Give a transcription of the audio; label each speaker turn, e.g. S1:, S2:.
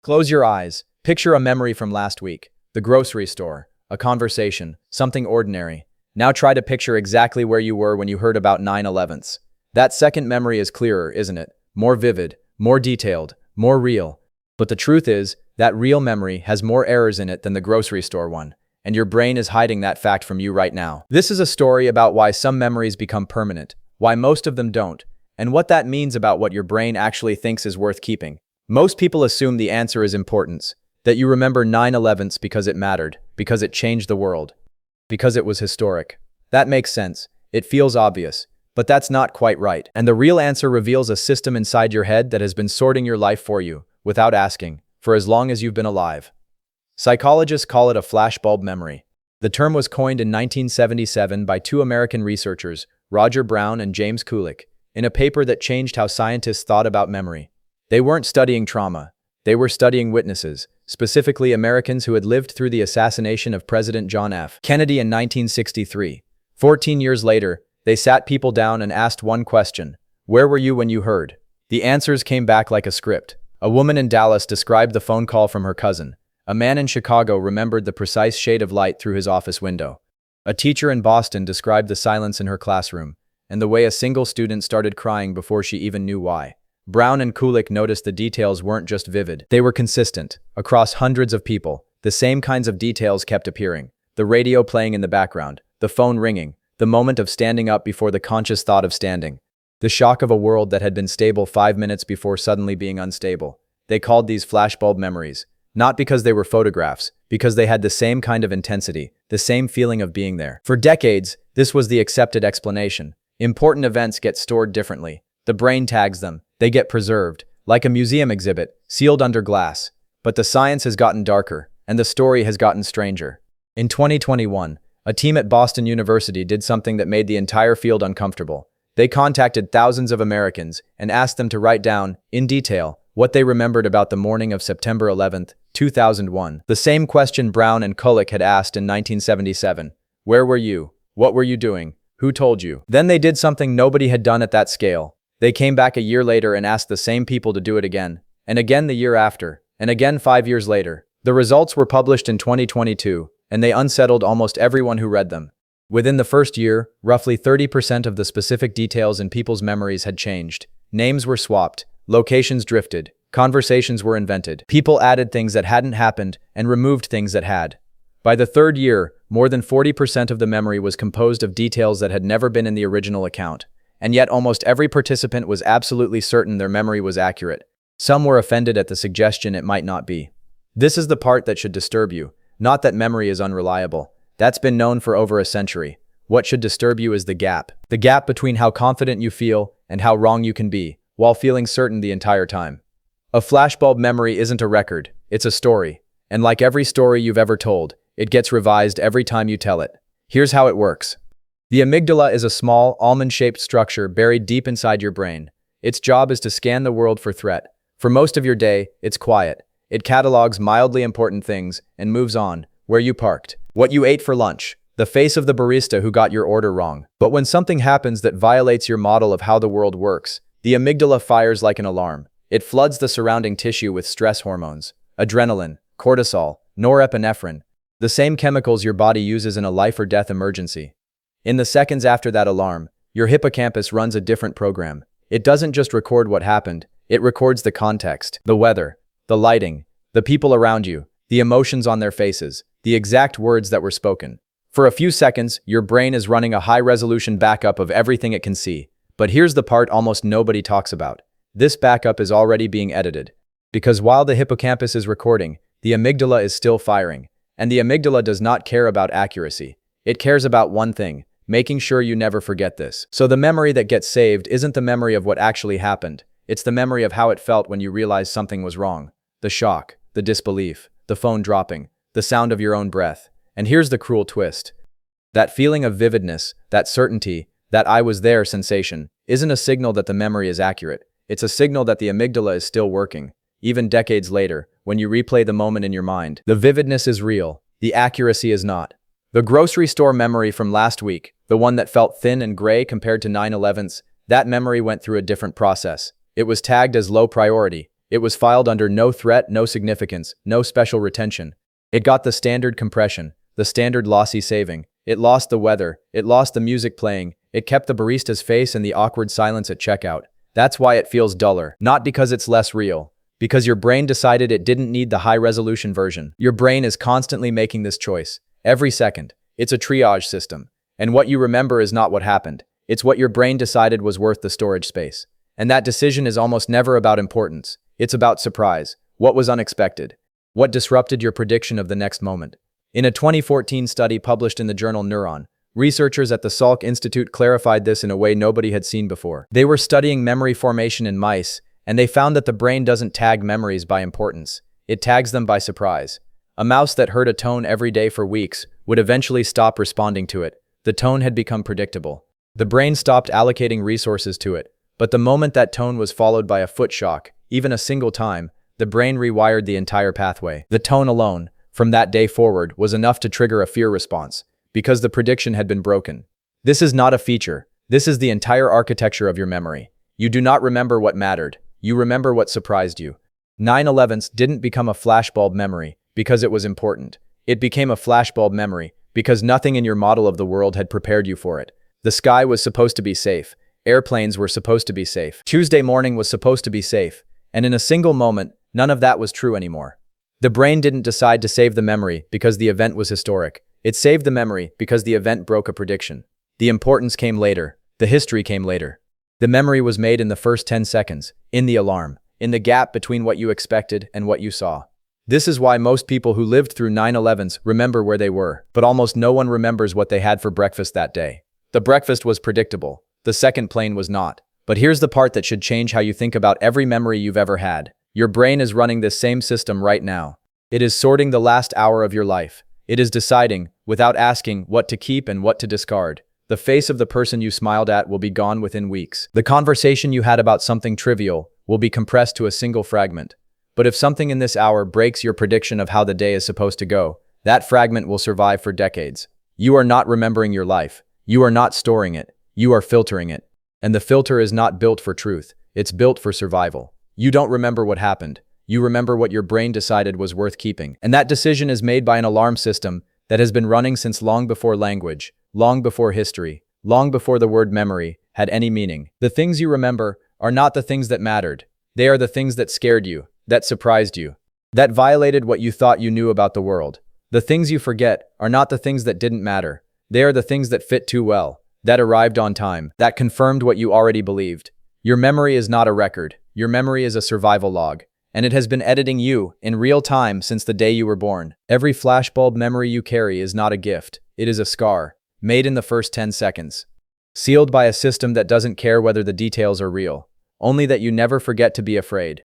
S1: Close your eyes. Picture a memory from last week. The grocery store. A conversation. Something ordinary. Now try to picture exactly where you were when you heard about 9/11s. That second memory is clearer, isn't it? More vivid, more detailed, more real. But the truth is, that real memory has more errors in it than the grocery store one, and your brain is hiding that fact from you right now. This is a story about why some memories become permanent, why most of them don't, and what that means about what your brain actually thinks is worth keeping. Most people assume the answer is importance, that you remember 9/11s because it mattered, because it changed the world, because it was historic. That makes sense. It feels obvious. But that's not quite right. And the real answer reveals a system inside your head that has been sorting your life for you, without asking, for as long as you've been alive. Psychologists call it a flashbulb memory. The term was coined in 1977 by two American researchers, Roger Brown and James Kulik, in a paper that changed how scientists thought about memory. They weren't studying trauma. They were studying witnesses, specifically Americans who had lived through the assassination of President John F. Kennedy in 1963. 14 years later, they sat people down and asked one question: where were you when you heard? The answers came back like a script. A woman in Dallas described the phone call from her cousin. A man in Chicago remembered the precise shade of light through his office window. A teacher in Boston described the silence in her classroom, and the way a single student started crying before she even knew why. Brown and Kulik noticed the details weren't just vivid. They were consistent. Across hundreds of people, the same kinds of details kept appearing. The radio playing in the background, the phone ringing, the moment of standing up before the conscious thought of standing. The shock of a world that had been stable 5 minutes before suddenly being unstable. They called these flashbulb memories, not because they were photographs, because they had the same kind of intensity, the same feeling of being there. For decades, this was the accepted explanation. Important events get stored differently. The brain tags them. They get preserved, like a museum exhibit, sealed under glass. But the science has gotten darker, and the story has gotten stranger. In 2021, a team at Boston University did something that made the entire field uncomfortable. They contacted thousands of Americans and asked them to write down, in detail, what they remembered about the morning of September 11, 2001. The same question Brown and Kulik had asked in 1977. Where were you? What were you doing? Who told you? Then they did something nobody had done at that scale. They came back a year later and asked the same people to do it again, and again the year after, and again 5 years later. The results were published in 2022, and they unsettled almost everyone who read them. Within the first year, roughly 30% of the specific details in people's memories had changed. Names were swapped, locations drifted, conversations were invented. People added things that hadn't happened and removed things that had. By the third year, more than 40% of the memory was composed of details that had never been in the original account. And yet almost every participant was absolutely certain their memory was accurate. Some were offended at the suggestion it might not be. This is the part that should disturb you. Not that memory is unreliable. That's been known for over a century. What should disturb you is the gap. The gap between how confident you feel and how wrong you can be, while feeling certain the entire time. A flashbulb memory isn't a record, it's a story. And like every story you've ever told, it gets revised every time you tell it. Here's how it works. The amygdala is a small, almond-shaped structure buried deep inside your brain. Its job is to scan the world for threat. For most of your day, it's quiet. It catalogs mildly important things and moves on: where you parked, what you ate for lunch, the face of the barista who got your order wrong. But when something happens that violates your model of how the world works, the amygdala fires like an alarm. It floods the surrounding tissue with stress hormones: adrenaline, cortisol, norepinephrine, the same chemicals your body uses in a life or death emergency. In the seconds after that alarm, your hippocampus runs a different program. It doesn't just record what happened, it records the context, the weather, the lighting, the people around you, the emotions on their faces, the exact words that were spoken. For a few seconds, your brain is running a high-resolution backup of everything it can see. But here's the part almost nobody talks about. This backup is already being edited. Because while the hippocampus is recording, the amygdala is still firing. And the amygdala does not care about accuracy. It cares about one thing: making sure you never forget this. So the memory that gets saved isn't the memory of what actually happened. It's the memory of how it felt when you realized something was wrong. The shock, the disbelief, the phone dropping, the sound of your own breath. And here's the cruel twist. That feeling of vividness, that certainty, that "I was there" sensation, isn't a signal that the memory is accurate. It's a signal that the amygdala is still working. Even decades later, when you replay the moment in your mind, the vividness is real, the accuracy is not. The grocery store memory from last week, the one that felt thin and gray compared to 9/11s, that memory went through a different process. It was tagged as low priority. It was filed under no threat, no significance, no special retention. It got the standard compression, the standard lossy saving. It lost the weather, it lost the music playing, it kept the barista's face and the awkward silence at checkout. That's why it feels duller, not because it's less real. Because your brain decided it didn't need the high-resolution version. Your brain is constantly making this choice. Every second. It's a triage system. And what you remember is not what happened. It's what your brain decided was worth the storage space. And that decision is almost never about importance. It's about surprise. What was unexpected? What disrupted your prediction of the next moment? In a 2014 study published in the journal Neuron, researchers at the Salk Institute clarified this in a way nobody had seen before. They were studying memory formation in mice, and they found that the brain doesn't tag memories by importance. It tags them by surprise. A mouse that heard a tone every day for weeks would eventually stop responding to it. The tone had become predictable. The brain stopped allocating resources to it. But the moment that tone was followed by a foot shock, even a single time, the brain rewired the entire pathway. The tone alone, from that day forward, was enough to trigger a fear response, because the prediction had been broken. This is not a feature. This is the entire architecture of your memory. You do not remember what mattered. You remember what surprised you. 9/11s didn't become a flashbulb memory because it was important. It became a flashbulb memory because nothing in your model of the world had prepared you for it. The sky was supposed to be safe. Airplanes were supposed to be safe. Tuesday morning was supposed to be safe. And in a single moment, none of that was true anymore. The brain didn't decide to save the memory because the event was historic. It saved the memory because the event broke a prediction. The importance came later. The history came later. The memory was made in the first 10 seconds, in the alarm, in the gap between what you expected and what you saw. This is why most people who lived through 9/11s remember where they were, but almost no one remembers what they had for breakfast that day. The breakfast was predictable. The second plane was not. But here's the part that should change how you think about every memory you've ever had. Your brain is running this same system right now. It is sorting the last hour of your life. It is deciding, without asking, what to keep and what to discard. The face of the person you smiled at will be gone within weeks. The conversation you had about something trivial will be compressed to a single fragment. But if something in this hour breaks your prediction of how the day is supposed to go, that fragment will survive for decades. You are not remembering your life. You are not storing it. You are filtering it. And the filter is not built for truth. It's built for survival. You don't remember what happened. You remember what your brain decided was worth keeping. And that decision is made by an alarm system that has been running since long before language, long before history, long before the word memory had any meaning. The things you remember are not the things that mattered. They are the things that scared you, that surprised you, that violated what you thought you knew about the world. The things you forget are not the things that didn't matter. They are the things that fit too well, that arrived on time, that confirmed what you already believed. Your memory is not a record. Your memory is a survival log. And it has been editing you in real time since the day you were born. Every flashbulb memory you carry is not a gift. It is a scar, made in the first 10 seconds. Sealed by a system that doesn't care whether the details are real, only that you never forget to be afraid.